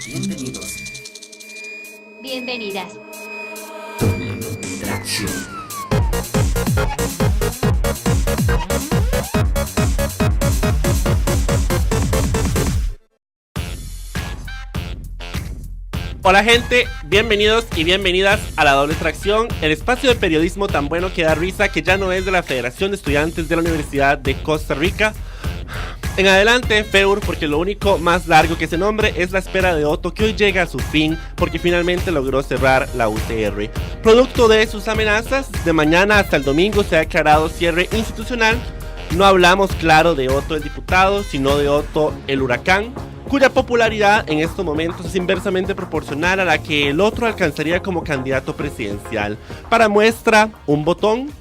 Bienvenidos. Bienvenidas. Doble tracción. Hola gente, bienvenidos y bienvenidas a La Doble Tracción, el espacio de periodismo tan bueno que da risa que ya no es de la Federación de Estudiantes de la Universidad de Costa Rica. En adelante, FEUR, porque lo único más largo que ese nombre es la espera de Otto, que hoy llega a su fin porque finalmente logró cerrar la UCR. Producto de sus amenazas, de mañana hasta el domingo se ha declarado cierre institucional. No hablamos, claro, de Otto el diputado, sino de Otto el huracán, cuya popularidad en estos momentos es inversamente proporcional a la que el otro alcanzaría como candidato presidencial. Para muestra, un botón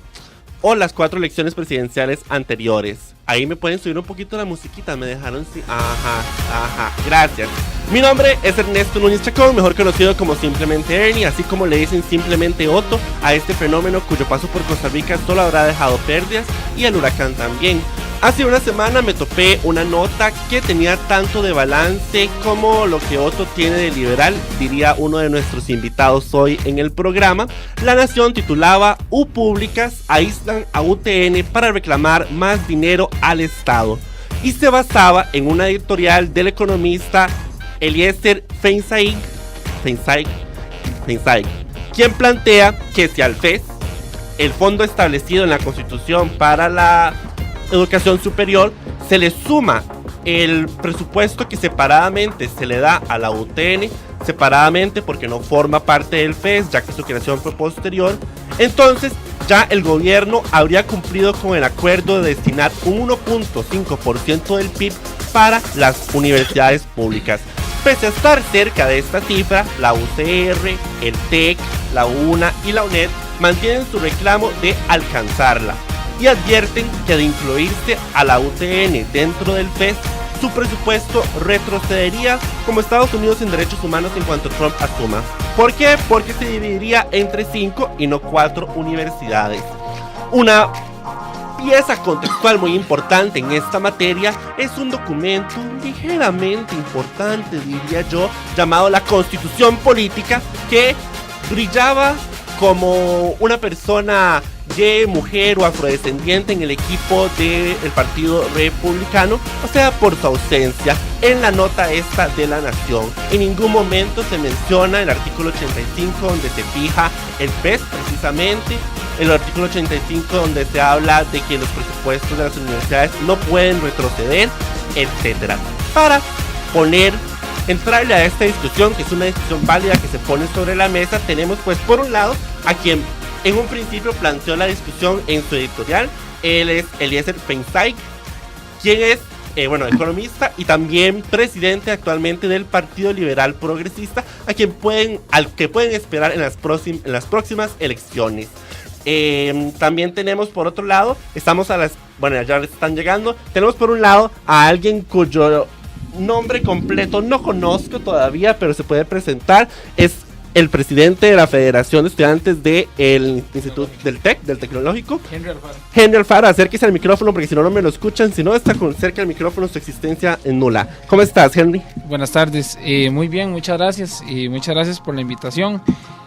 o las 4 elecciones presidenciales anteriores. Ahí me pueden subir un poquito la musiquita, me dejaron sí. Ajá, gracias. Mi nombre es Ernesto Núñez Chacón, mejor conocido como simplemente Ernie, así como le dicen simplemente Otto a este fenómeno cuyo paso por Costa Rica solo habrá dejado pérdidas, y el huracán también. Hace una semana me topé una nota que tenía tanto de balance como lo que Otto tiene de liberal, diría uno de nuestros invitados hoy en el programa. La Nación titulaba: U Públicas aíslan a UTN para reclamar más dinero al Estado, y se basaba en una editorial del economista Eliezer Feinsaig, quien plantea que si al FES, el fondo establecido en la Constitución para la educación superior, se le suma el presupuesto que separadamente se le da a la UTN, separadamente porque no forma parte del FES, ya que su creación fue posterior, entonces ya el gobierno habría cumplido con el acuerdo de destinar un 1.5% del PIB para las universidades públicas. Pese a estar cerca de esta cifra, la UCR, el TEC, la UNA y la UNED mantienen su reclamo de alcanzarla y advierten que de incluirse a la UTN dentro del FES, su presupuesto retrocedería como Estados Unidos en derechos humanos en cuanto Trump asuma. ¿Por qué? Porque se dividiría entre 5 y no 4 universidades. Una pieza contextual muy importante en esta materia es un documento ligeramente importante, diría yo, llamado la Constitución Política, que brillaba como una persona gay, mujer o afrodescendiente en el equipo del Partido Republicano, o sea, por su ausencia en la nota esta de La Nación. En ningún momento se menciona el artículo 85 donde se fija el PES precisamente, el artículo 85 donde se habla de que los presupuestos de las universidades no pueden retroceder, etcétera. Para entrarle a esta discusión, que es una discusión válida que se pone sobre la mesa, tenemos pues por un lado a quien en un principio planteó la discusión en su editorial. Él es Eliezer Feinsaig, quien es economista y también presidente actualmente del Partido Liberal Progresista, al que pueden esperar en las próximas elecciones. También tenemos por otro lado, ya están llegando, tenemos por un lado a alguien cuyo nombre completo no conozco todavía, pero se puede presentar. Es el presidente de la Federación de Estudiantes del Instituto del TEC, del Tecnológico, Henry Alfaro. Acérquese al micrófono porque si no, no me lo escuchan. Si no está cerca del micrófono, su existencia es nula. ¿Cómo estás, Henry? Buenas tardes, muy bien, muchas gracias y muchas gracias por la invitación.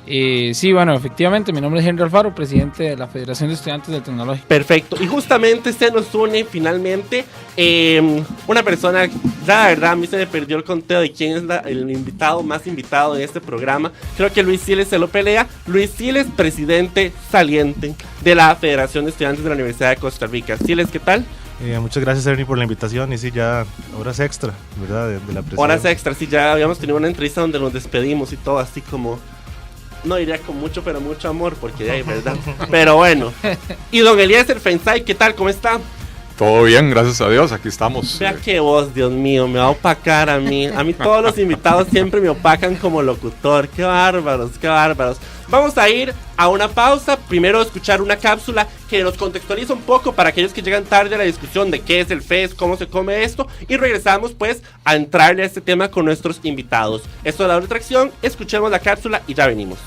Sí, bueno, efectivamente, mi nombre es Henry Alfaro, presidente de la Federación de Estudiantes del Tecnológico. Perfecto, y justamente se nos une finalmente una persona, la verdad a mí se me perdió el conteo de quién es el invitado más invitado de este programa. Creo que Luis Siles se lo pelea. Luis Siles, presidente saliente de la Federación de Estudiantes de la Universidad de Costa Rica. Siles, ¿qué tal? Muchas gracias, Ernie, por la invitación. Y sí, ya horas extra, ¿verdad? De la presidencia. Horas extra, sí, ya habíamos tenido una entrevista donde nos despedimos y todo así como... No diría con mucho, pero mucho amor, porque hay, ¿verdad? Pero bueno. Y don Eliezer Feinsaig, ¿qué tal? ¿Cómo está? Todo bien, gracias a Dios, aquí estamos. Vea qué voz, Dios mío, me va a opacar a mí. A mí todos los invitados siempre me opacan como locutor. Qué bárbaros, qué bárbaros. Vamos a ir a una pausa. Primero escuchar una cápsula que nos contextualiza un poco para aquellos que llegan tarde a la discusión de qué es el FES, cómo se come esto. Y regresamos pues a entrarle a este tema con nuestros invitados. Esto es La Doble Tracción, escuchemos la cápsula y ya venimos.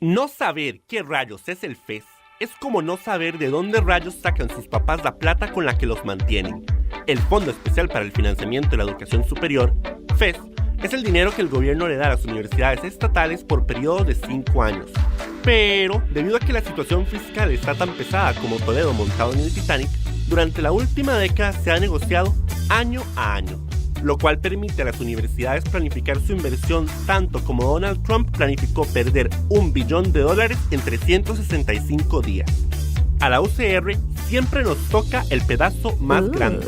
No saber qué rayos es el FES es como no saber de dónde rayos sacan sus papás la plata con la que los mantienen. El Fondo Especial para el Financiamiento de la Educación Superior, FES, es el dinero que el gobierno le da a las universidades estatales por periodos de 5 años. Pero, debido a que la situación fiscal está tan pesada como Toledo montado en el Titanic, durante la última década se ha negociado año a año, lo cual permite a las universidades planificar su inversión tanto como Donald Trump planificó perder $1 billón en 365 días. A la UCR siempre nos toca el pedazo más grande.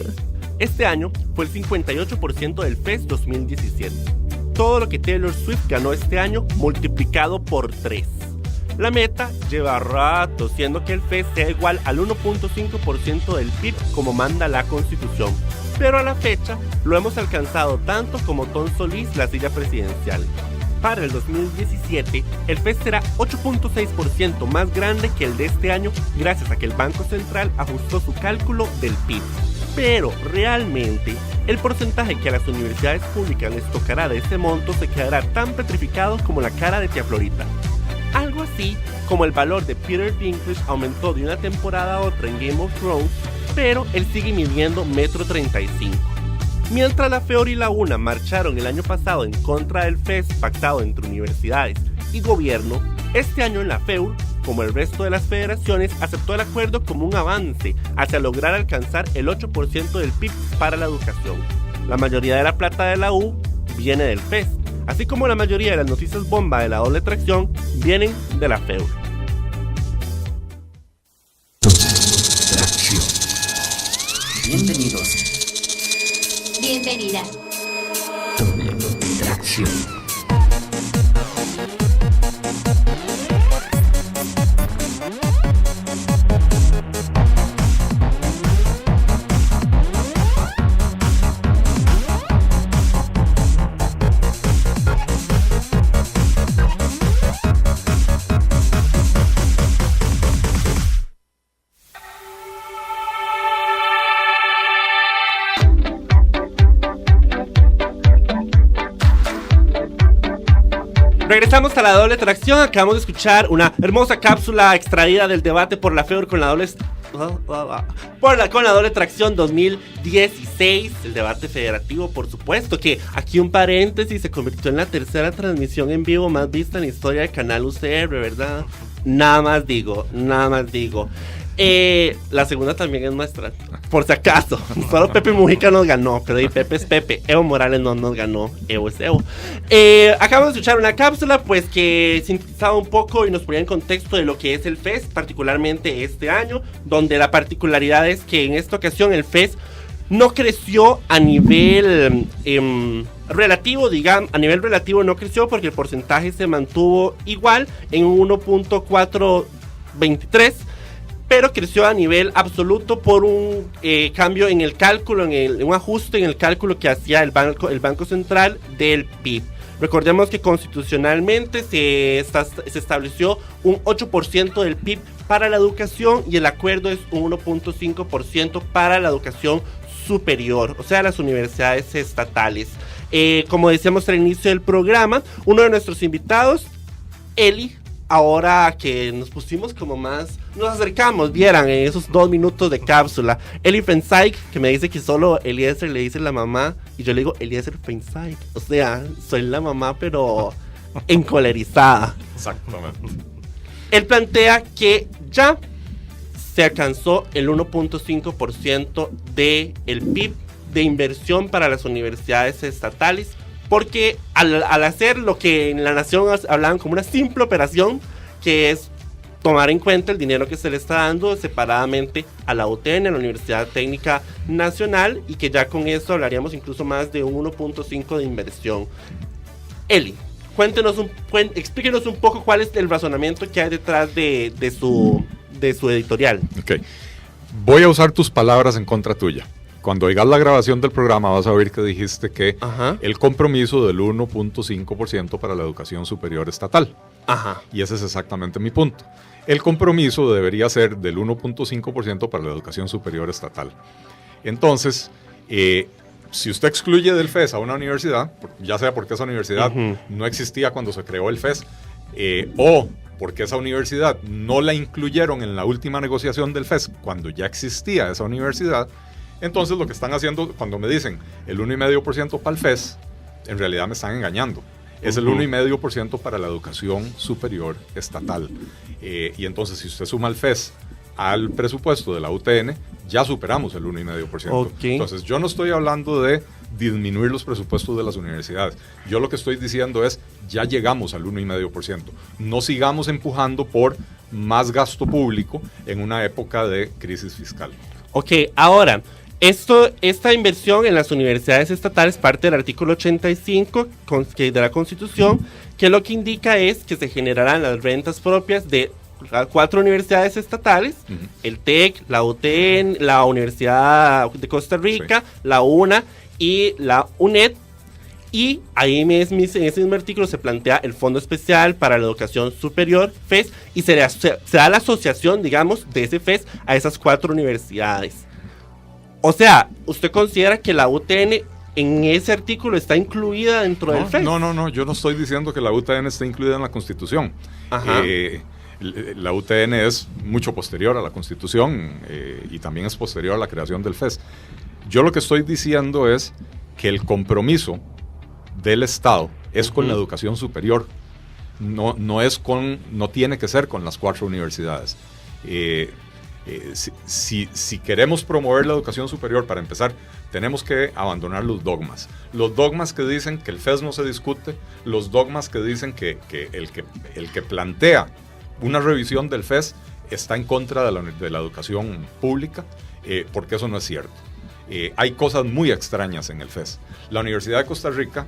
Este año fue el 58% del FES 2017. Todo lo que Taylor Swift ganó este año multiplicado por 3. La meta lleva rato siendo que el FES sea igual al 1.5% del PIB como manda la Constitución. Pero a la fecha lo hemos alcanzado tanto como Tom Solís la silla presidencial. Para el 2017, el FES será 8.6% más grande que el de este año gracias a que el Banco Central ajustó su cálculo del PIB. Pero realmente, el porcentaje que a las universidades públicas les tocará de ese monto se quedará tan petrificado como la cara de tía Florita. Algo así como el valor de Peter Dinklage aumentó de una temporada a otra en Game of Thrones, pero él sigue midiendo 1,35 m. Mientras la FEOR y la UNA marcharon el año pasado en contra del FES pactado entre universidades y gobierno, este año en la FEUR, como el resto de las federaciones, aceptó el acuerdo como un avance hacia lograr alcanzar el 8% del PIB para la educación. La mayoría de la plata de la U viene del FES, así como la mayoría de las noticias bomba de la doble tracción vienen de la FEUR. Tracción. Bienvenidos. Bienvenida. Doble tracción. Regresamos a la doble tracción. Acabamos de escuchar una hermosa cápsula extraída del debate por la FEUR con la doble tracción 2016, el debate federativo, por supuesto, que aquí un paréntesis, se convirtió en la tercera transmisión en vivo más vista en la historia del canal UCR, ¿verdad? Nada más digo. La segunda también es nuestra, por si acaso. Solo Pepe Mujica nos ganó, pero ahí Pepe es Pepe. Evo Morales no nos ganó, Evo es Evo. Acabamos de escuchar una cápsula pues que sintetizaba un poco y nos ponía en contexto de lo que es el FES, particularmente este año, donde la particularidad es que en esta ocasión el FES no creció a nivel relativo, a nivel relativo no creció porque el porcentaje se mantuvo igual en 1.423, pero creció a nivel absoluto por un cambio en el cálculo, un ajuste en el cálculo que hacía el Banco Central del PIB. Recordemos que constitucionalmente se estableció un 8% del PIB para la educación y el acuerdo es un 1.5% para la educación superior, o sea, las universidades estatales. Como decíamos al inicio del programa, uno de nuestros invitados, Eli, ahora que nos pusimos como más, nos acercamos, vieran en esos 2 minutos de cápsula, Eli Feinsaig, que me dice que solo Eliezer le dice la mamá, y yo le digo Eliezer Feinsaig, o sea, soy la mamá pero encolerizada. Exactamente. Él plantea que ya se alcanzó el 1.5% del PIB de inversión para las universidades estatales, porque al hacer lo que en La Nación hablaban como una simple operación, que es tomar en cuenta el dinero que se le está dando separadamente a la UTN, a la Universidad Técnica Nacional, y que ya con eso hablaríamos incluso más de un 1.5 de inversión. Eli, explíquenos un poco cuál es el razonamiento que hay detrás de su editorial. Ok. Voy a usar tus palabras en contra tuya. Cuando oigas la grabación del programa vas a ver que dijiste que el compromiso del 1.5% para la educación superior estatal. Ajá. Y ese es exactamente mi punto. El compromiso debería ser del 1.5% para la educación superior estatal. Entonces, si usted excluye del FES a una universidad, ya sea porque esa universidad no existía cuando se creó el FES, o porque esa universidad no la incluyeron en la última negociación del FES cuando ya existía esa universidad, entonces lo que están haciendo cuando me dicen el 1,5% para el FES, en realidad me están engañando. Es el 1,5% para la educación superior estatal. Y entonces, si usted suma el FES al presupuesto de la UTN, ya superamos el 1,5%. Okay. Entonces, yo no estoy hablando de disminuir los presupuestos de las universidades. Yo lo que estoy diciendo es, ya llegamos al 1,5%. No sigamos empujando por más gasto público en una época de crisis fiscal. Ok, ahora, esta inversión en las universidades estatales parte del artículo 85 de la Constitución, que lo que indica es que se generarán las rentas propias de 4 universidades estatales, el TEC, la UTN, la Universidad de Costa Rica, la UNA y la UNED. Y ahí en ese mismo artículo se plantea el Fondo Especial para la Educación Superior, FES, y se da la asociación, digamos, de ese FES a esas 4 universidades. O sea, ¿usted considera que la UTN en ese artículo está incluida dentro del FES? No, yo no estoy diciendo que la UTN esté incluida en la Constitución. La UTN es mucho posterior a la Constitución y también es posterior a la creación del FES. Yo lo que estoy diciendo es que el compromiso del Estado es con la educación superior, no tiene que ser con las 4 universidades. Si queremos promover la educación superior, para empezar, tenemos que abandonar los dogmas. Los dogmas que dicen que el FES no se discute, los dogmas que dicen que el que plantea una revisión del FES está en contra de la educación pública, porque eso no es cierto. Hay cosas muy extrañas en el FES. La Universidad de Costa Rica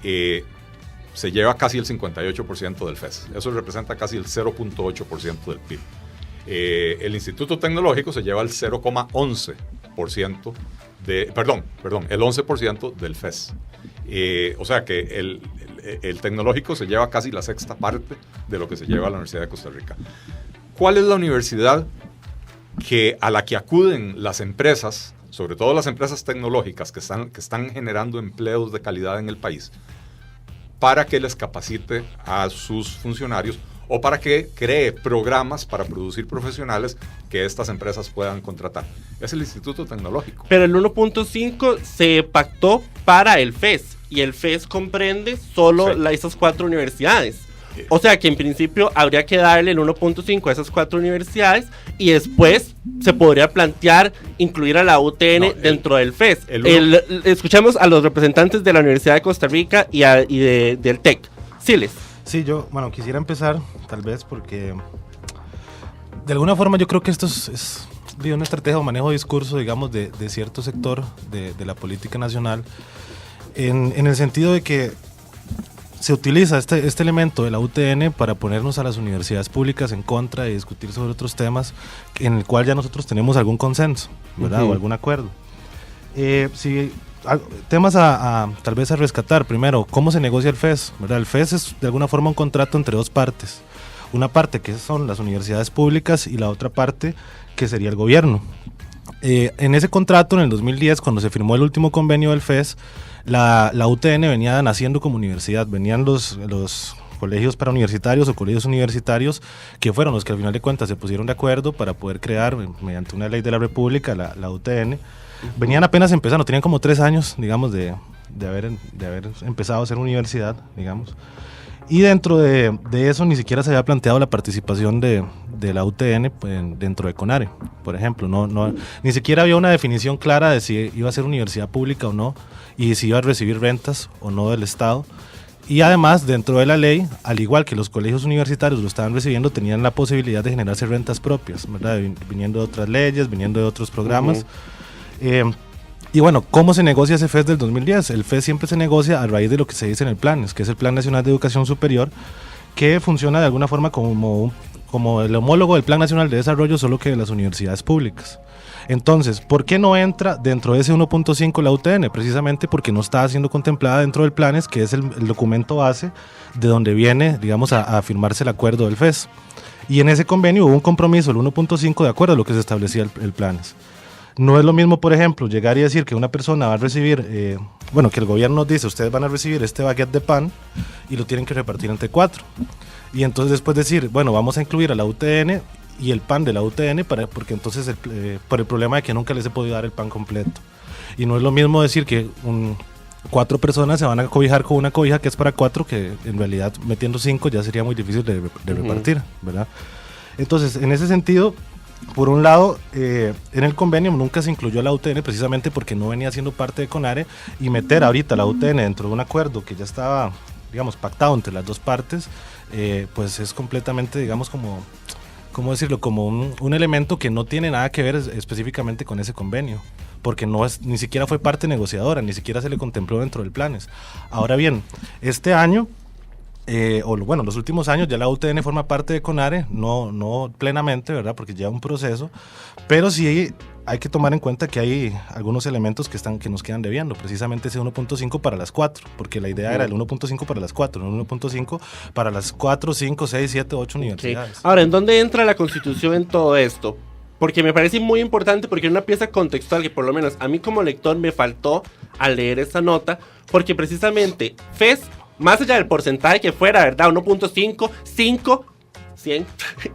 se lleva casi el 58% del FES. Eso representa casi el 0.8% del PIB. El Instituto Tecnológico se lleva el 0,11% el 11% del FES. O sea que el tecnológico se lleva casi la sexta parte de lo que se lleva la Universidad de Costa Rica. ¿Cuál es la universidad a la que acuden las empresas, sobre todo las empresas tecnológicas que están generando empleos de calidad en el país, para que les capacite a sus funcionarios o para que cree programas para producir profesionales que estas empresas puedan contratar? Es el Instituto Tecnológico. Pero el 1.5 se pactó para el FES, y el FES comprende solo esas 4 universidades. O sea que en principio habría que darle el 1.5 a esas 4 universidades, y después se podría plantear incluir a la UTN dentro del FES. Escuchemos a los representantes de la Universidad de Costa Rica y del TEC. Siles. Sí, yo, quisiera empezar, tal vez, porque de alguna forma yo creo que esto es una estrategia o manejo de discurso, digamos, de cierto sector de la política nacional, en el sentido de que se utiliza este elemento de la UTN para ponernos a las universidades públicas en contra y discutir sobre otros temas en el cual ya nosotros tenemos algún consenso, ¿verdad? O algún acuerdo. Temas tal vez a rescatar. Primero, ¿cómo se negocia el FES? ¿Verdad? El FES es de alguna forma un contrato entre 2 partes. Una parte que son las universidades públicas y la otra parte que sería el gobierno. En ese contrato, en el 2010, cuando se firmó el último convenio del FES, la UTN venía naciendo como universidad. Venían los colegios parauniversitarios o colegios universitarios, que fueron los que al final de cuentas se pusieron de acuerdo para poder crear, mediante una ley de la República, la UTN. Venían apenas empezando, tenían como 3 años, digamos, de haber empezado a ser universidad, digamos. Y dentro de eso ni siquiera se había planteado la participación de la UTN dentro de CONARE, por ejemplo. Ni siquiera había una definición clara de si iba a ser universidad pública o no, y si iba a recibir rentas o no del Estado. Y además, dentro de la ley, al igual que los colegios universitarios lo estaban recibiendo, tenían la posibilidad de generarse rentas propias, ¿verdad? Viniendo de otras leyes, viniendo de otros programas. Y bueno, ¿cómo se negocia ese FES del 2010? El FES siempre se negocia a raíz de lo que se dice en el PLANES, que es el Plan Nacional de Educación Superior, que funciona de alguna forma como el homólogo del Plan Nacional de Desarrollo, solo que de las universidades públicas. Entonces, ¿por qué no entra dentro de ese 1.5 la UTN? Precisamente porque no está siendo contemplada dentro del PLANES, que es el documento base de donde viene, digamos, a firmarse el acuerdo del FES. Y en ese convenio hubo un compromiso, el 1.5, de acuerdo a lo que se establecía el PLANES. No es lo mismo, por ejemplo, llegar y decir que una persona va a recibir, que el gobierno nos dice, ustedes van a recibir este baguette de pan y lo tienen que repartir entre 4. y entonces después decir, bueno, vamos a incluir a la UTN y el PAN de la UTN, porque entonces por el problema de que nunca les he podido dar el PAN completo. Y no es lo mismo decir que 4 personas se van a cobijar con una cobija que es para 4, que en realidad metiendo 5 ya sería muy difícil de repartir, ¿verdad? Entonces, en ese sentido, por un lado, en el convenio nunca se incluyó a la UTN precisamente porque no venía siendo parte de CONARE, y meter ahorita a la UTN dentro de un acuerdo que ya estaba, digamos, pactado entre las dos partes, pues es completamente, digamos, ¿cómo decirlo? Como un elemento que no tiene nada que ver específicamente con ese convenio, porque ni siquiera fue parte negociadora, ni siquiera se le contempló dentro del planes. Ahora bien, este año, los últimos años ya la UTN forma parte de CONARE, no plenamente, ¿verdad? Porque lleva un proceso, pero sí hay que tomar en cuenta que hay algunos elementos que nos quedan debiendo, precisamente ese 1.5 para las 4, porque la idea era el 1.5 para las 4, no el 1.5 para las 4, 5, 6, 7, 8 universidades. Ahora, ¿en dónde entra la Constitución en todo esto? Porque me parece muy importante, porque es una pieza contextual que por lo menos a mí como lector me faltó al leer esta nota, porque precisamente FES, más allá del porcentaje que fuera, ¿verdad? 1.5, 5, 100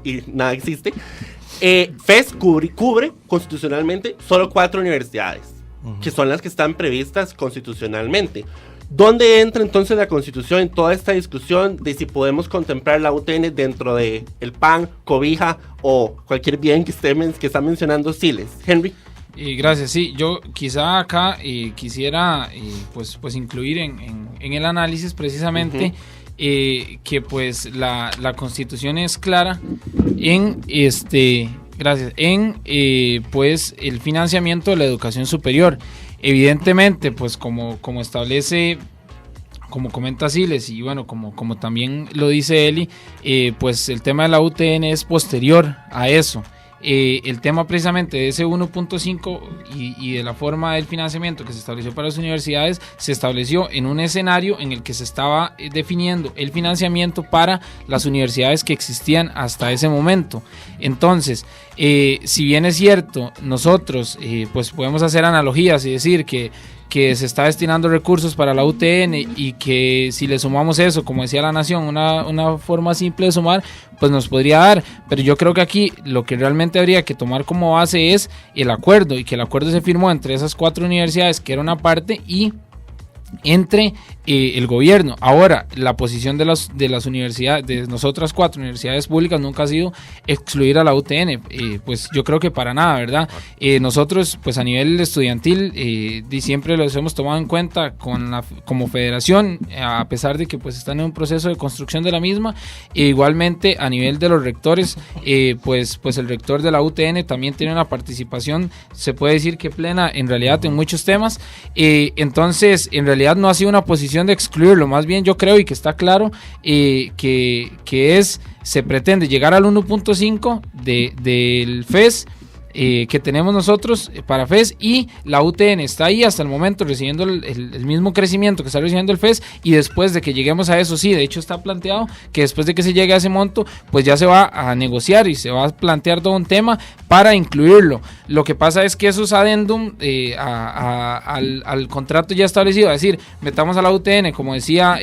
y nada existe. FES cubre constitucionalmente solo 4 universidades, que son las que están previstas constitucionalmente. ¿Dónde entra entonces la Constitución en toda esta discusión de si podemos contemplar la UTN dentro de el PAN, cobija o cualquier bien que está mencionando Siles? Henry. Gracias, sí, yo quizá acá quisiera pues incluir en el análisis precisamente que pues la Constitución es clara en pues el financiamiento de la educación superior. Evidentemente, pues como establece, como comenta Siles, y bueno, como también lo dice Eli, pues el tema de la UTN es posterior a eso. El tema precisamente de ese 1.5 y de la forma del financiamiento que se estableció para las universidades, se estableció en un escenario en el que se estaba definiendo el financiamiento para las universidades que existían hasta ese momento. Entonces, si bien es cierto, nosotros pues podemos hacer analogías y decir que se está destinando recursos para la UTN y que si le sumamos eso, como decía La Nación, una forma simple de sumar, pues nos podría dar, pero yo creo que aquí lo que realmente habría que tomar como base es el acuerdo, y que el acuerdo se firmó entre esas 4 universidades, que era una parte, y entre el gobierno. Ahora, la posición de las universidades, de nosotras 4 universidades públicas, nunca ha sido excluir a la UTN, pues yo creo que para nada, ¿verdad? Nosotros, pues a nivel estudiantil, siempre los hemos tomado en cuenta como federación, a pesar de que pues están en un proceso de construcción de la misma. Igualmente a nivel de los rectores, pues el rector de la UTN también tiene una participación, se puede decir que plena en realidad en muchos temas. Entonces en realidad no ha sido una posición de excluirlo, más bien yo creo, y que está claro, que se pretende llegar al 1.5 del FES que tenemos nosotros para FES, y la UTN está ahí hasta el momento recibiendo el mismo crecimiento que está recibiendo el FES, y después de que lleguemos a eso, sí, de hecho está planteado que después de que se llegue a ese monto, pues ya se va a negociar y se va a plantear todo un tema para incluirlo. Lo que pasa es que esos adendum al contrato ya establecido, es decir, metamos a la UTN, como decía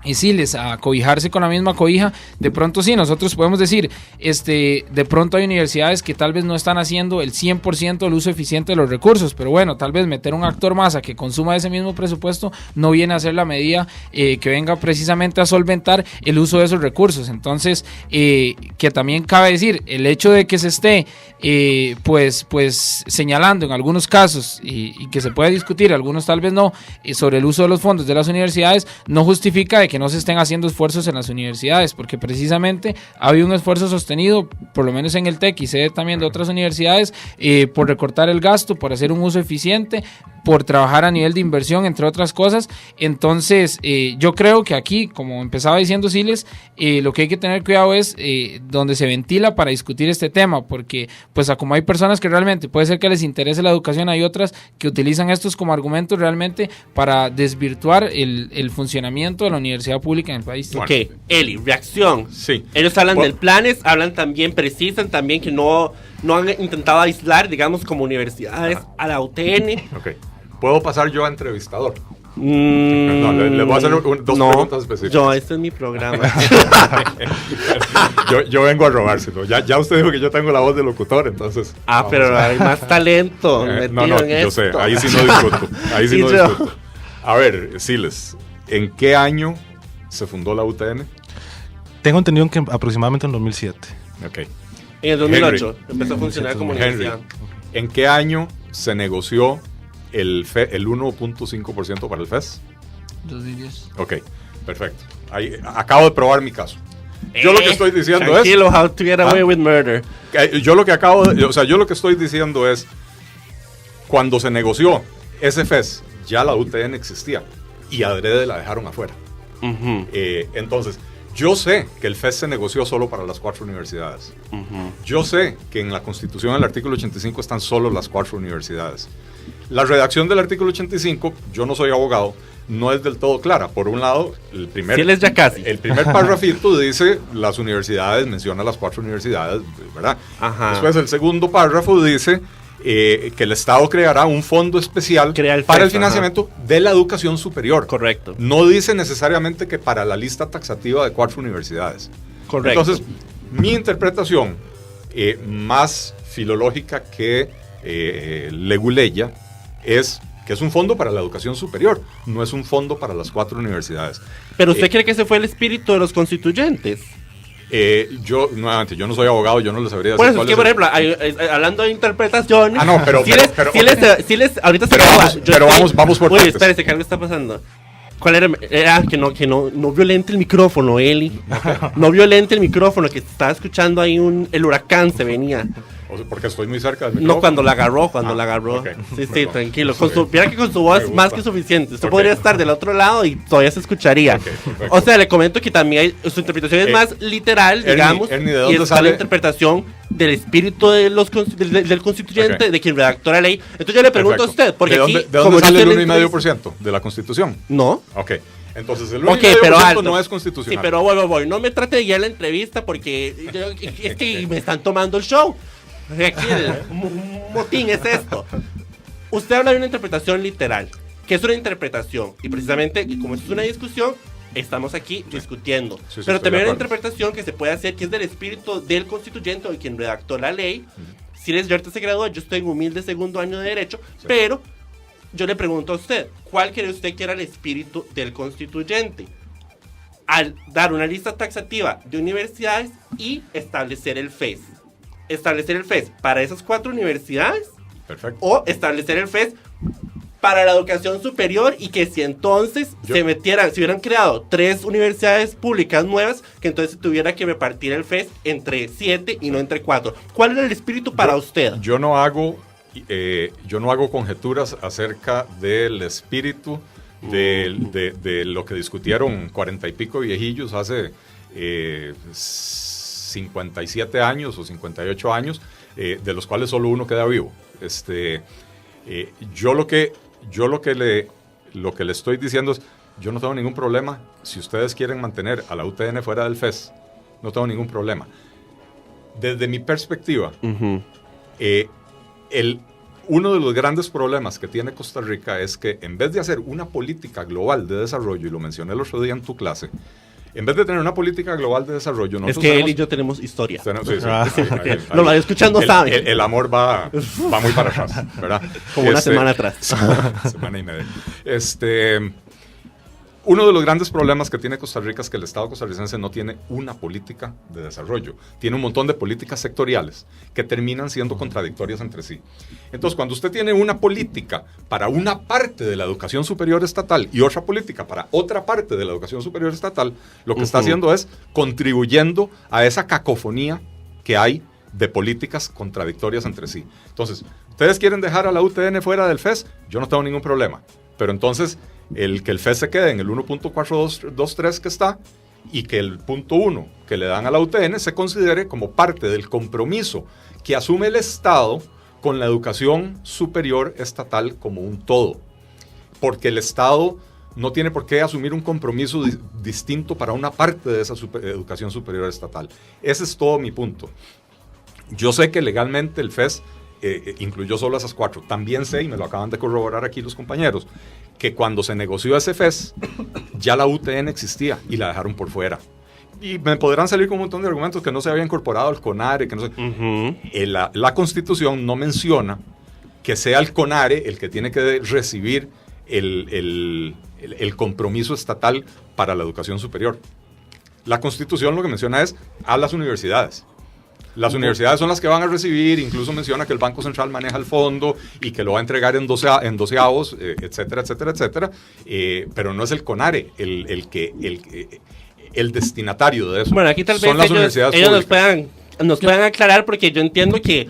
y Siles, a cobijarse con la misma cobija, de pronto sí, nosotros podemos decir, de pronto hay universidades que tal vez no están haciendo el 100% del uso eficiente de los recursos, pero bueno, tal vez meter un actor más a que consuma ese mismo presupuesto no viene a ser la medida que venga precisamente a solventar el uso de esos recursos. Entonces, que también cabe decir, el hecho de que se esté pues señalando en algunos casos y que se puede discutir, algunos tal vez no, sobre el uso de los fondos de las universidades, no justifica de que no se estén haciendo esfuerzos en las universidades, porque precisamente ha habido un esfuerzo sostenido, por lo menos en el TEC y sé también de otras universidades, por recortar el gasto, por hacer un uso eficiente, por trabajar a nivel de inversión, entre otras cosas. Entonces, yo creo que aquí, como empezaba diciendo Siles, lo que hay que tener cuidado es donde se ventila para discutir este tema, porque pues como hay personas que realmente puede ser que les interese la educación, hay otras que utilizan estos como argumentos realmente para desvirtuar el funcionamiento de la universidad pública en el país. Ok, Eli, reacción. Sí. Ellos hablan del planes, hablan también, precisan también que no han intentado aislar, digamos, como universidades a la UTN. Ok. ¿Puedo pasar yo a entrevistador? No, les voy a hacer dos preguntas específicas. Yo, este es mi programa. yo vengo a robárselo. Ya usted dijo que yo tengo la voz de locutor, entonces... Pero hay más talento metido no, en yo esto. sé, ahí sí no discuto. Ahí sí Y no yo- discuto. A ver, Siles, ¿en qué año se fundó la UTN? Tengo entendido que aproximadamente en 2007. Ok. En el 2008 empezó a funcionar como Henry, universidad. ¿en qué año se negoció el 1.5% para el FES? 2010. Ok, perfecto. Ahí, acabo de probar mi caso. Yo lo que estoy diciendo Tranquilo, how to get away ¿Ah? with murder. yo lo que estoy diciendo es, cuando se negoció ese FES, ya la UTN existía y adrede la dejaron afuera. Ujú, Entonces, yo sé que el FES se negoció solo para las 4 universidades. ujú. Yo sé que en la Constitución, en el artículo 85, están solo las 4 universidades. La redacción del artículo 85, yo no soy abogado, no es del todo clara. Por un lado, el primer párrafito dice las universidades, menciona las 4 universidades, ¿verdad? Ajá. Después el segundo párrafo dice que el Estado creará un fondo especial Crea el para FES, el financiamiento de la educación superior. Correcto. No dice necesariamente que para la lista taxativa de 4 universidades. Correcto. Entonces, mi interpretación más filológica que leguleya es que es un fondo para la educación superior, no es un fondo para las 4 universidades. Pero usted cree que ese fue el espíritu de los constituyentes. Yo no soy abogado, yo no les sabría decir Por eso cuál es que, es por el- ejemplo, hablando de interpretaciones. Ah, no, pero- si les, ahorita pero se acaba. vamos- pero vamos por Uy, partes. espérese, que algo está pasando. ¿Cuál era? Que no violente el micrófono, Eli. No violente el micrófono, que estaba escuchando ahí el huracán se venía. O sea, porque estoy muy cerca del micrófono. No, cuando la agarró. ok. Sí, Perdón. tranquilo. Ok. Viera que con su Me voz gusta. más que suficiente. Usted Ok. podría estar del otro lado y todavía se escucharía. Ok, perfecto. O sea, le comento que también su interpretación es más literal, Ernie, digamos. Ernie, ¿de y dónde está sale? la interpretación del espíritu de del constituyente, Ok. de quien redactó la ley. Entonces yo le pregunto Perfecto. a usted, porque ¿De aquí, dónde, de como dónde sale dice el la entrevista- 1,5% de la Constitución? No. Ok. Entonces el Ok, 1,5% pero alto. no es Sí, constitucional. pero voy. No me trate de guiar la entrevista porque es que me están tomando el show. O sea, aquí un motín es esto. Usted habla de una interpretación literal, que es una interpretación. Y precisamente, como esto es una discusión, estamos aquí discutiendo. Sí, pero estoy también de hay una acuerdo. interpretación que se puede hacer, que es del espíritu del constituyente o de quien redactó la ley. Si les ahorita se gradúa, yo estoy en humilde segundo año de Derecho, Sí. pero yo le pregunto a usted, ¿cuál cree usted que era el espíritu del constituyente? Al dar una lista taxativa de universidades y establecer el FES. Establecer el FES para esas 4 universidades Perfecto. o establecer el FES para la educación superior y que si entonces Yo- se hubieran creado 3 universidades públicas nuevas, que entonces se tuviera que repartir el FES entre 7 y no entre 4. ¿Cuál era el espíritu para usted? Yo no hago conjeturas acerca del espíritu de lo que discutieron 40 y pico viejillos hace 57 años o 58 años, de los cuales solo uno queda vivo. Yo lo que le estoy diciendo es, yo no tengo ningún problema si ustedes quieren mantener a la UTN fuera del FES, no tengo ningún problema. Desde mi perspectiva, uno de los grandes problemas que tiene Costa Rica es que en vez de hacer una política global de desarrollo, y lo mencioné el otro día en tu clase, en vez de tener una política global de desarrollo, Es nosotros que él tenemos- y yo tenemos historia. Sí, sí, Lo va escuchando, sabe. El amor va muy para atrás, ¿verdad? Como una semana atrás. Semana y media. Uno de los grandes problemas que tiene Costa Rica es que el Estado costarricense no tiene una política de desarrollo. Tiene un montón de políticas sectoriales que terminan siendo contradictorias entre sí. Entonces, cuando usted tiene una política para una parte de la educación superior estatal y otra política para otra parte de la educación superior estatal, lo que está haciendo es contribuyendo a esa cacofonía que hay de políticas contradictorias entre sí. Entonces, ¿ustedes quieren dejar a la UTN fuera del FES? Yo no tengo ningún problema. Pero entonces, que el FES se quede en el 1.423 que está y que el punto 1 que le dan a la UTN se considere como parte del compromiso que asume el Estado con la educación superior estatal como un todo. Porque el Estado no tiene por qué asumir un compromiso distinto para una parte de esa educación superior estatal. Ese es todo mi punto. Yo sé que legalmente el FES incluyó solo esas 4. También sé, y me lo acaban de corroborar aquí los compañeros, que cuando se negoció ese FES, ya la UTN existía y la dejaron por fuera. Y me podrán salir con un montón de argumentos que no se había incorporado el CONARE, que no sé. La Constitución no menciona que sea el CONARE el que tiene que recibir el compromiso estatal para la educación superior. La Constitución lo que menciona es a las universidades. Las universidades son las que van a recibir, incluso menciona que el Banco Central maneja el fondo y que lo va a entregar en doceavos, etcétera, etcétera, etcétera, pero no es el CONARE el destinatario de eso. Bueno, aquí tal vez son las universidades ellos públicas. nos puedan aclarar, porque yo entiendo que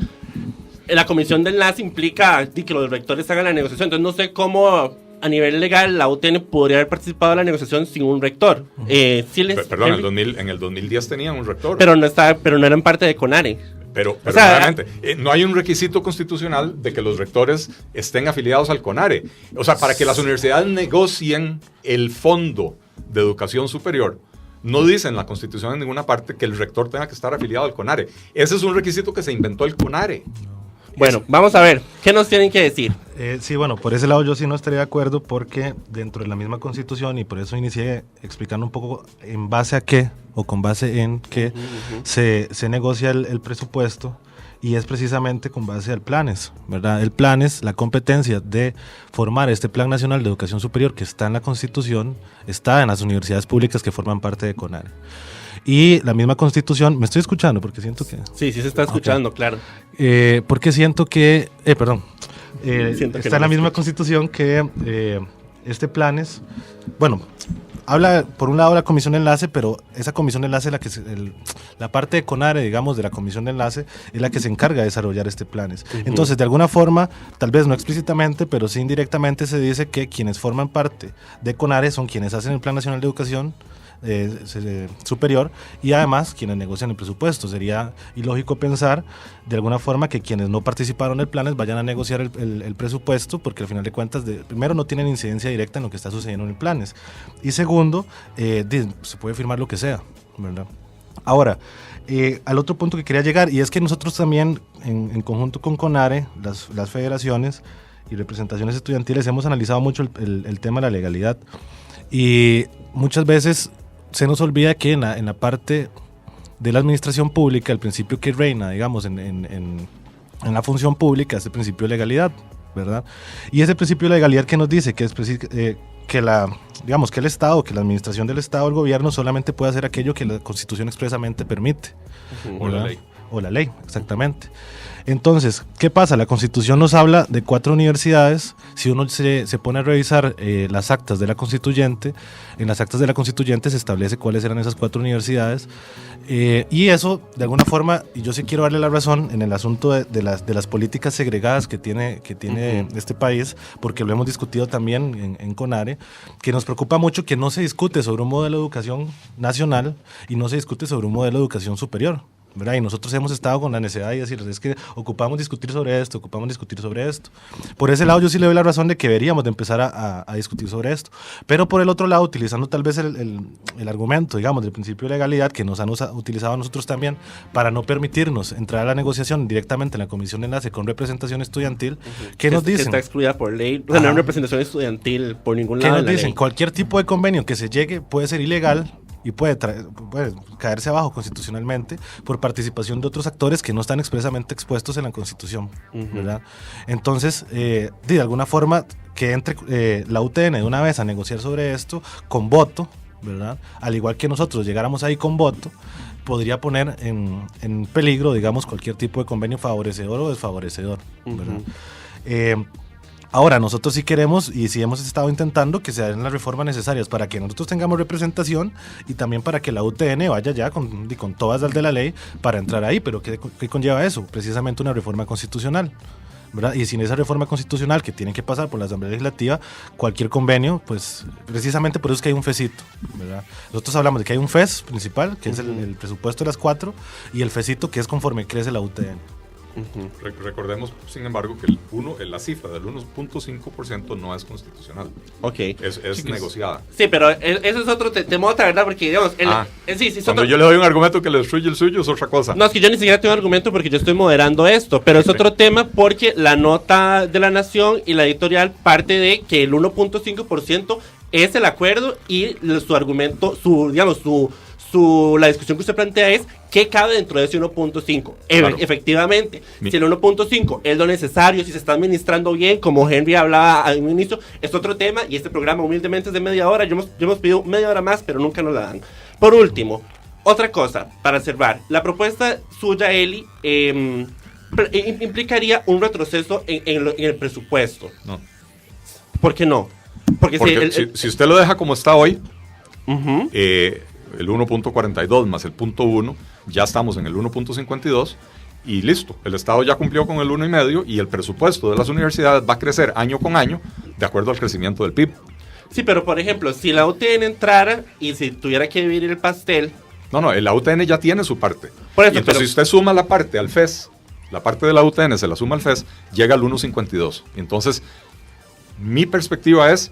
la comisión de enlace implica que los rectores hagan la negociación. Entonces no sé cómo a nivel legal la UTN podría haber participado en la negociación sin un rector. Perdón, en el 2010 tenían un rector. Pero no eran parte de CONARE. Pero o sea, nuevamente, no hay un requisito constitucional de que los rectores estén afiliados al CONARE. O sea, para que las universidades negocien el fondo de educación superior, no dice en la Constitución en ninguna parte que el rector tenga que estar afiliado al CONARE. Ese es un requisito que se inventó el CONARE. Bueno, vamos a ver, ¿qué nos tienen que decir? Sí, bueno, por ese lado yo sí no estaría de acuerdo, porque dentro de la misma Constitución, y por eso inicié explicando un poco en base a qué o con base en qué se negocia el presupuesto, y es precisamente con base al planes, ¿verdad? El planes, la competencia de formar este Plan Nacional de Educación Superior que está en la Constitución, está en las universidades públicas que forman parte de CONARE. Y la misma Constitución, me estoy escuchando porque siento que... Sí, se está escuchando, okay. Claro. Porque siento que, Siento que está en la misma Constitución que este planes, bueno, habla por un lado la comisión de enlace, pero esa comisión de enlace, la parte de CONARE, digamos, de la comisión de enlace, es la que se encarga de desarrollar este planes. Entonces, de alguna forma, tal vez no explícitamente, pero sí indirectamente se dice que quienes forman parte de CONARE son quienes hacen el Plan Nacional de Educación superior, y además quienes negocian el presupuesto. Sería ilógico pensar de alguna forma que quienes no participaron del planes vayan a negociar el presupuesto, porque al final de cuentas, primero, no tienen incidencia directa en lo que está sucediendo en el planes, y segundo, se puede firmar lo que sea, ¿verdad? Ahora, al otro punto que quería llegar, y es que nosotros también en conjunto con CONARE, las federaciones y representaciones estudiantiles, hemos analizado mucho el tema de la legalidad, y muchas veces se nos olvida que en la parte de la administración pública, el principio que reina, digamos, en la función pública es el principio de legalidad, ¿verdad? Y ese principio de legalidad que nos dice que es que el Estado, que la administración del Estado, el gobierno, solamente puede hacer aquello que la Constitución expresamente permite. O la ley. O la ley, exactamente. Entonces, ¿qué pasa? La Constitución nos habla de 4 universidades. Si uno se pone a revisar las actas de la Constituyente, en las actas de la Constituyente se establece cuáles eran esas 4 universidades. Y eso, de alguna forma, y yo sí quiero darle la razón en el asunto de las políticas segregadas que tiene este país, porque lo hemos discutido también en CONARE, que nos preocupa mucho que no se discute sobre un modelo de educación nacional y no se discute sobre un modelo de educación superior, ¿verdad? Y nosotros hemos estado con la necesidad de decir, es que ocupamos discutir sobre esto. Por ese lado yo sí le doy la razón de que deberíamos de empezar a discutir sobre esto, pero por el otro lado, utilizando tal vez el argumento, digamos, del principio de legalidad que nos han utilizado nosotros también para no permitirnos entrar a la negociación directamente en la comisión de enlace con representación estudiantil, ¿qué nos dicen? Que está excluida por ley, o sea, no hay representación estudiantil por ningún lado. ¿Qué nos dicen? Ley. Cualquier tipo de convenio que se llegue puede ser ilegal y puede caerse abajo constitucionalmente por participación de otros actores que no están expresamente expuestos en la Constitución, ¿verdad? Entonces, de alguna forma, que entre la UTN de una vez a negociar sobre esto con voto, ¿verdad? Al igual que nosotros llegáramos ahí con voto, podría poner en peligro, digamos, cualquier tipo de convenio favorecedor o desfavorecedor, ¿verdad? Ahora, nosotros sí queremos y sí hemos estado intentando que se hagan las reformas necesarias para que nosotros tengamos representación y también para que la UTN vaya ya con todas las de la ley para entrar ahí. Pero ¿qué conlleva eso? Precisamente una reforma constitucional, ¿verdad? Y sin esa reforma constitucional que tiene que pasar por la Asamblea Legislativa, cualquier convenio, pues precisamente por eso es que hay un FESito, ¿verdad? Nosotros hablamos de que hay un FES principal, que es el presupuesto de las 4, y el FESito, que es conforme crece la UTN. Recordemos, sin embargo, que la cifra del 1.5% no es constitucional. Ok. Es negociada. Sí, pero eso es otro tema, ¿verdad? Porque, digamos, sí, cuando yo le doy un argumento que le destruye el suyo, es otra cosa. No, es que yo ni siquiera tengo argumento porque yo estoy moderando esto, pero es otro tema porque la nota de La Nación y la editorial parte de que el 1.5% es el acuerdo y su argumento, la discusión que usted plantea es qué cabe dentro de ese 1.5. Claro. Efectivamente, si el 1.5 es lo necesario, si se está administrando bien, como Henry hablaba al inicio, es otro tema y este programa humildemente es de media hora. Yo hemos pedido media hora más, pero nunca nos la dan. Por último, otra cosa para cerrar. La propuesta suya, Eli, implicaría un retroceso en el presupuesto. No. ¿Por qué no? Porque si usted lo deja como está hoy, uh-huh. El 1.42 más el 0.1, ya estamos en el 1.52 y listo. El Estado ya cumplió con el 1,5 y el presupuesto de las universidades va a crecer año con año de acuerdo al crecimiento del PIB. Sí, pero por ejemplo, si la UTN entrara y si tuviera que dividir el pastel... No, la UTN ya tiene su parte. Por eso, y entonces si usted suma la parte al FES, la parte de la UTN se la suma al FES, llega al 1.52. Entonces, mi perspectiva es...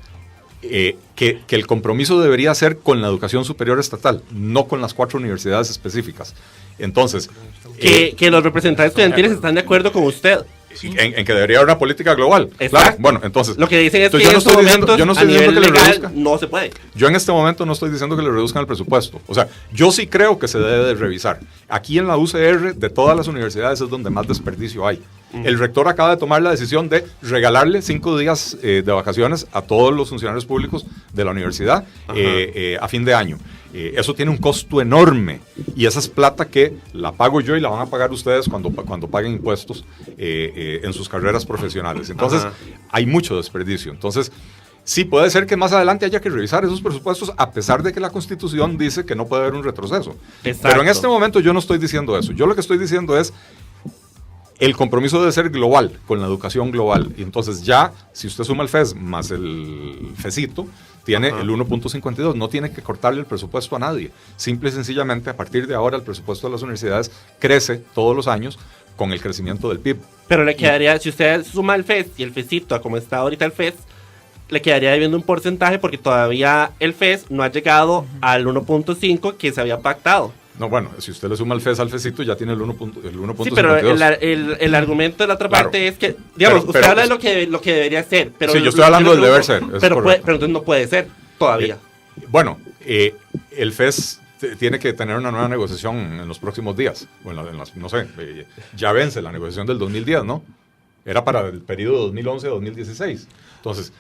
que el compromiso debería ser con la educación superior estatal, no con las 4 universidades específicas. Entonces... que los representantes estudiantiles están de acuerdo con usted. En que debería haber una política global. Exacto. Claro, bueno, entonces... Lo que dicen es que yo no estoy diciendo que le reduzcan. No se puede. Yo en este momento no estoy diciendo que le reduzcan el presupuesto. O sea, yo sí creo que se debe de revisar. Aquí en la UCR, de todas las universidades, es donde más desperdicio hay. El rector acaba de tomar la decisión de regalarle 5 días de vacaciones a todos los funcionarios públicos de la universidad a fin de año. Eso tiene un costo enorme y esa es plata que la pago yo y la van a pagar ustedes cuando paguen impuestos en sus carreras profesionales. Entonces, hay mucho desperdicio. Entonces, sí, puede ser que más adelante haya que revisar esos presupuestos a pesar de que la Constitución dice que no puede haber un retroceso. Exacto. Pero en este momento yo no estoy diciendo eso. Yo lo que estoy diciendo es el compromiso debe ser global, con la educación global. Y entonces ya, si usted suma el FES más el FESito, tiene el 1.52. No tiene que cortarle el presupuesto a nadie. Simple y sencillamente, a partir de ahora, el presupuesto de las universidades crece todos los años con el crecimiento del PIB. Pero le quedaría, si usted suma el FES y el FESito a como está ahorita el FES, le quedaría debiendo un porcentaje porque todavía el FES no ha llegado al 1.5 que se había pactado. No, bueno, si usted le suma el FES al FESito, ya tiene el 1.52. Sí, pero el argumento de la otra parte es que, digamos, usted habla de lo que debería ser. Pero sí, yo estoy hablando del deber ser. Pero entonces no puede ser todavía. El FES tiene que tener una nueva negociación en los próximos días. Bueno, no sé, ya vence la negociación del 2010, ¿no? Era para el periodo 2011-2016. Entonces...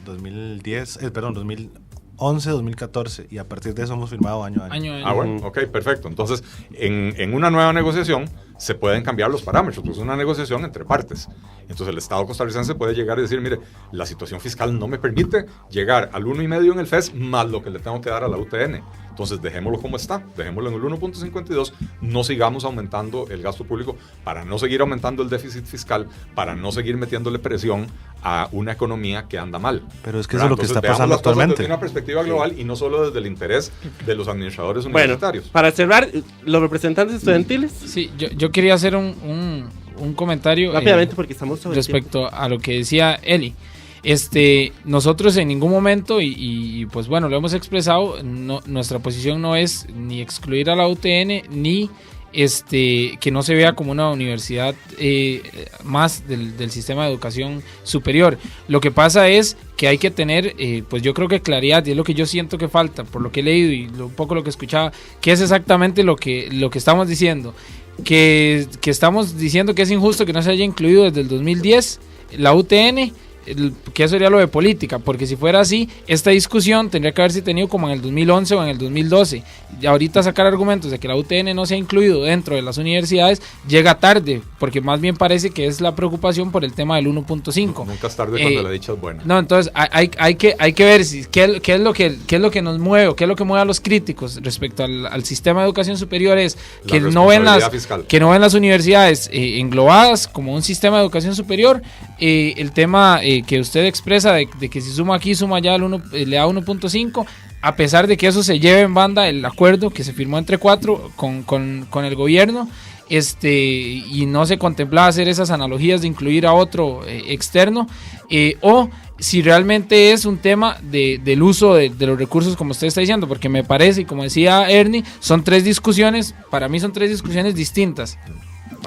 2011, 2014 y a partir de eso hemos firmado año a año. Bueno, ok, perfecto. Entonces, en una nueva negociación se pueden cambiar los parámetros, pues es una negociación entre partes. Entonces el Estado costarricense puede llegar y decir, mire, la situación fiscal no me permite llegar al 1,5 en el FES más lo que le tengo que dar a la UTN. Entonces dejémoslo como está, dejémoslo en el 1.52, no sigamos aumentando el gasto público para no seguir aumentando el déficit fiscal, para no seguir metiéndole presión a una economía que anda mal. Pero es que eso es lo que está pasando actualmente. Desde una perspectiva global y no solo desde el interés de los administradores universitarios. Bueno, para cerrar, los representantes estudiantiles. Sí, yo quería hacer un comentario rápidamente porque estamos sobre respecto a lo que decía Eli. Nosotros en ningún momento y pues bueno, lo hemos expresado, nuestra posición no es ni excluir a la UTN ni que no se vea como una universidad más del sistema de educación superior. Lo que pasa es que hay que tener, pues yo creo que claridad, y es lo que yo siento que falta, por lo que he leído y un poco lo que escuchaba, que es exactamente lo que estamos diciendo, que estamos diciendo que es injusto que no se haya incluido desde el 2010 la UTN, que eso sería lo de política, porque si fuera así, esta discusión tendría que haberse tenido como en el 2011 o en el 2012. Y ahorita sacar argumentos de que la UTN no se ha incluido dentro de las universidades llega tarde, porque más bien parece que es la preocupación por el tema del 1.5. Nunca es tarde cuando la dicha es buena. No, entonces hay que ver qué es lo que nos mueve, o qué es lo que mueve a los críticos respecto al sistema de educación superior, es que no ven las universidades englobadas como un sistema de educación superior. El tema que usted expresa de que si suma aquí, suma allá, le da 1.5, a pesar de que eso se lleve en banda el acuerdo que se firmó entre 4 con el gobierno, y no se contemplaba hacer esas analogías de incluir a otro externo, o si realmente es un tema del uso de los recursos, como usted está diciendo, porque me parece, y como decía Ernie, para mí son tres discusiones distintas.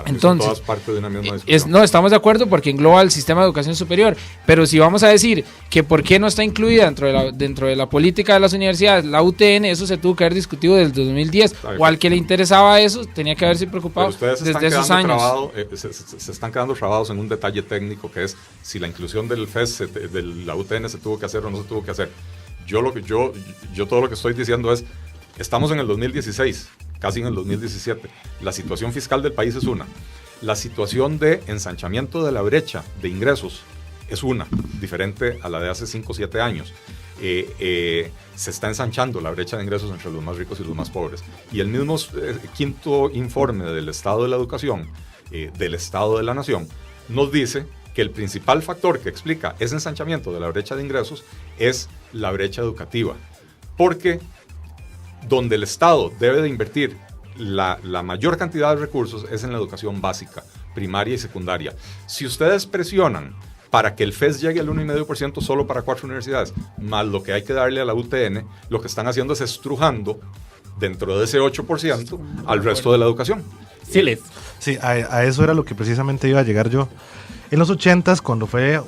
Entonces, todas parte de una misma discusión. No, estamos de acuerdo porque engloba el sistema de educación superior, pero si vamos a decir que por qué no está incluida dentro de la política de las universidades la UTN, eso se tuvo que haber discutido desde 2010, o al que le interesaba eso tenía que haberse preocupado desde esos años. Se están quedando trabados en un detalle técnico, que es si la inclusión del FES, de la UTN, se tuvo que hacer o no se tuvo que hacer. Yo todo lo que estoy diciendo es, estamos en el 2016, casi en el 2017. La situación fiscal del país es una. La situación de ensanchamiento de la brecha de ingresos es una, diferente a la de hace 5 o 7 años. Se está ensanchando la brecha de ingresos entre los más ricos y los más pobres. Y el mismo quinto informe del Estado de la Educación, del Estado de la Nación, nos dice que el principal factor que explica ese ensanchamiento de la brecha de ingresos es la brecha educativa. Porque donde el Estado debe de invertir la mayor cantidad de recursos es en la educación básica, primaria y secundaria. Si ustedes presionan para que el FES llegue al 1,5% solo para 4 universidades, más lo que hay que darle a la UTN, lo que están haciendo es estrujando dentro de ese 8% al resto de la educación. Sí, a eso era lo que precisamente iba a llegar yo. En los 80s, cuando fue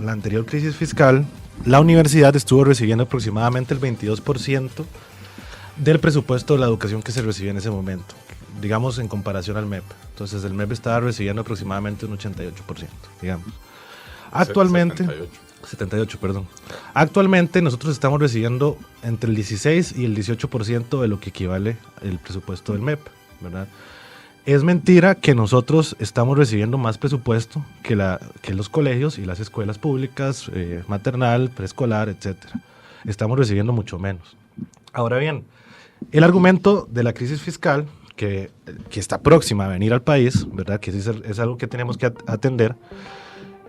la anterior crisis fiscal, la universidad estuvo recibiendo aproximadamente el 22% del presupuesto de la educación que se recibía en ese momento, digamos en comparación al MEP. Entonces el MEP estaba recibiendo aproximadamente un 88%, digamos. Actualmente, 78, perdón. Actualmente nosotros estamos recibiendo entre el 16 y el 18% de lo que equivale el presupuesto del MEP, ¿verdad? Es mentira que nosotros estamos recibiendo más presupuesto que los colegios y las escuelas públicas, maternal, preescolar, etcétera. Estamos recibiendo mucho menos. Ahora bien, el argumento de la crisis fiscal que está próxima a venir al país, ¿verdad? Que es algo que tenemos que atender,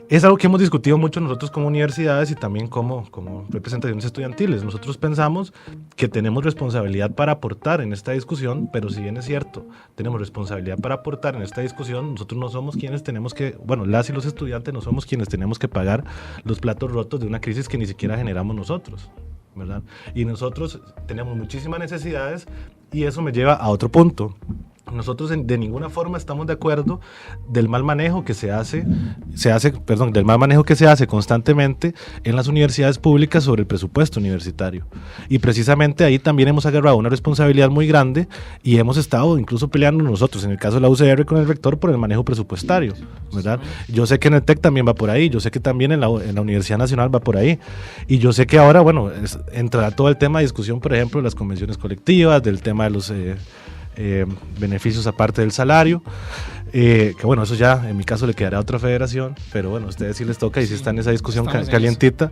es algo que hemos discutido mucho nosotros como universidades y también como representaciones estudiantiles. Nosotros pensamos que tenemos responsabilidad para aportar en esta discusión, pero si bien es cierto, tenemos responsabilidad para aportar en esta discusión, nosotros no somos quienes tenemos que, las y los estudiantes no somos quienes tenemos que pagar los platos rotos de una crisis que ni siquiera generamos nosotros, ¿verdad? Y nosotros tenemos muchísimas necesidades y eso me lleva a otro punto. Nosotros de ninguna forma estamos de acuerdo del mal manejo que se hace constantemente en las universidades públicas sobre el presupuesto universitario. Y precisamente ahí también hemos agarrado una responsabilidad muy grande y hemos estado incluso peleando nosotros, en el caso de la UCR con el rector, por el manejo presupuestario, ¿verdad? Yo sé que en el TEC también va por ahí, yo sé que también en la Universidad Nacional va por ahí, y yo sé que ahora, entrará todo el tema de discusión, por ejemplo, de las convenciones colectivas, del tema de los beneficios aparte del salario, que eso ya en mi caso le quedará a otra federación, pero a ustedes sí les toca y sí están en esa discusión calientita.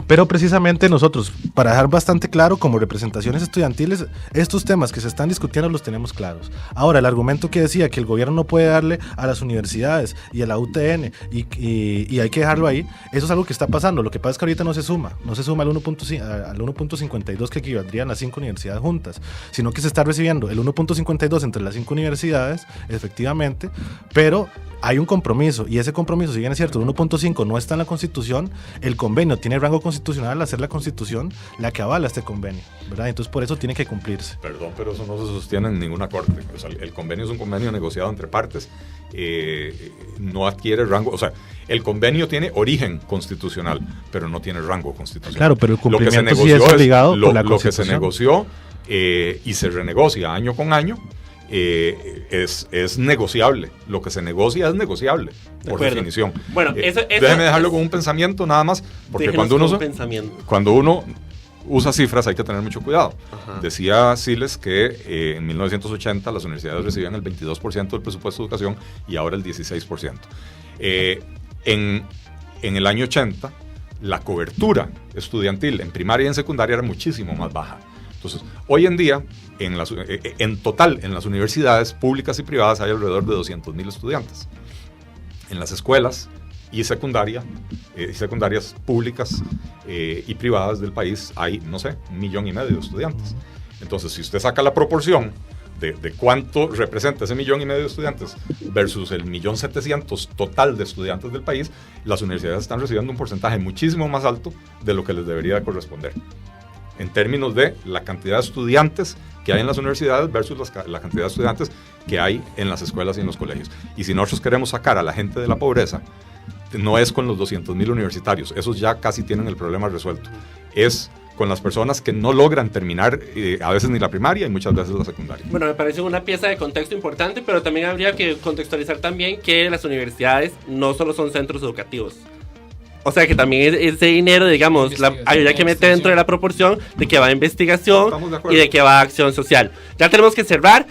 Pero precisamente nosotros, para dejar bastante claro, como representaciones estudiantiles, estos temas que se están discutiendo los tenemos claros. Ahora, el argumento que decía que el gobierno no puede darle a las universidades y a la UTN y hay que dejarlo ahí, eso es algo que está pasando. Lo que pasa es que ahorita no se suma al 1.52 que equivaldrían a 5 universidades juntas, sino que se está recibiendo el 1.52 entre las 5 universidades, efectivamente, pero hay un compromiso, y ese compromiso, si bien es cierto, el 1.5 no está en la Constitución, el convenio tiene rango constitucional al ser la Constitución la que avala este convenio, ¿verdad? Entonces por eso tiene que cumplirse. Perdón, pero eso no se sostiene en ninguna corte. O sea, el convenio es un convenio negociado entre partes, no adquiere rango, el convenio tiene origen constitucional, pero no tiene rango constitucional. Claro, pero el cumplimiento sí es obligado por la Constitución. Lo que se negoció y se renegocia año con año, es negociable. Lo que se negocia es negociable, por definición. Déjeme dejarlo con un pensamiento nada más, porque cuando uno usa cifras hay que tener mucho cuidado. Ajá. Decía Siles que en 1980 las universidades recibían el 22% del presupuesto de educación y ahora el 16%. En el año 80 la cobertura estudiantil en primaria y en secundaria era muchísimo más baja. Entonces, hoy en día, en total, en las universidades públicas y privadas hay alrededor de 200,000 estudiantes. En las escuelas y secundarias públicas y privadas del país hay, 1,5 millones de estudiantes. Entonces, si usted saca la proporción de cuánto representa ese 1,5 millones de estudiantes versus el 1.700.000 total de estudiantes del país, las universidades están recibiendo un porcentaje muchísimo más alto de lo que les debería corresponder, en términos de la cantidad de estudiantes que hay en las universidades versus la cantidad de estudiantes que hay en las escuelas y en los colegios. Y si nosotros queremos sacar a la gente de la pobreza, no es con los 200,000 universitarios, esos ya casi tienen el problema resuelto, es con las personas que no logran terminar a veces ni la primaria y muchas veces la secundaria. Bueno, me parece una pieza de contexto importante, pero también habría que contextualizar también que las universidades no solo son centros educativos. O sea que también ese dinero, digamos, habría que meter dentro de la proporción de que va a investigación y de que va a acción social. Ya tenemos que cerrar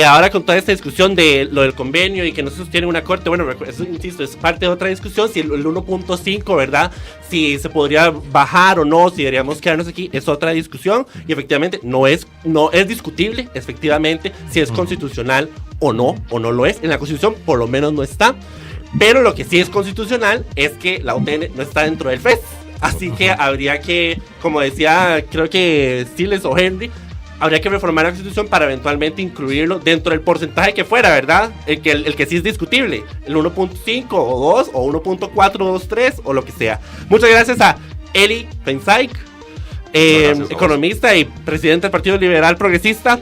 ahora con toda esta discusión de lo del convenio y que no se sostiene una corte. Bueno, eso, insisto, es parte de otra discusión. Si el 1.5, ¿verdad? Si se podría bajar o no, si deberíamos quedarnos aquí, es otra discusión. Y efectivamente no es discutible, efectivamente, si es constitucional o no lo es. En la Constitución por lo menos no está. Pero lo que sí es constitucional es que la UTN no está dentro del FES. Así que habría que, como decía, creo que Siles o Henry, habría que reformar la Constitución para eventualmente incluirlo dentro del porcentaje que fuera, ¿verdad? El que sí es discutible, el 1.5 o 2 o 1.423 o lo que sea. Muchas gracias a Eli Feinsaig, economista y presidente del Partido Liberal Progresista.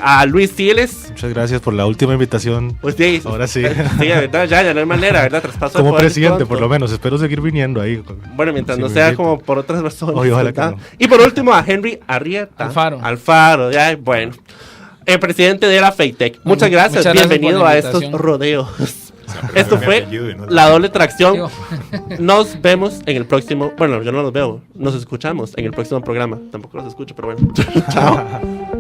A Luis Siles. Muchas gracias por la última invitación. Pues sí, ahora sí. Sí, verdad, ya no hay manera, ¿verdad? Traspaso como presidente, por lo menos. Espero seguir viniendo ahí. Bueno, mientras no sea como por otras razones. Ojalá que no. Y por último a Henry Arrieta. Alfaro, ya, bueno. El presidente de la FEITEC. Muchas gracias, bienvenido a estos rodeos. Esto fue la doble tracción. Nos vemos en el próximo. Bueno, yo no los veo. Nos escuchamos en el próximo programa. Tampoco los escucho, pero bueno. Chao.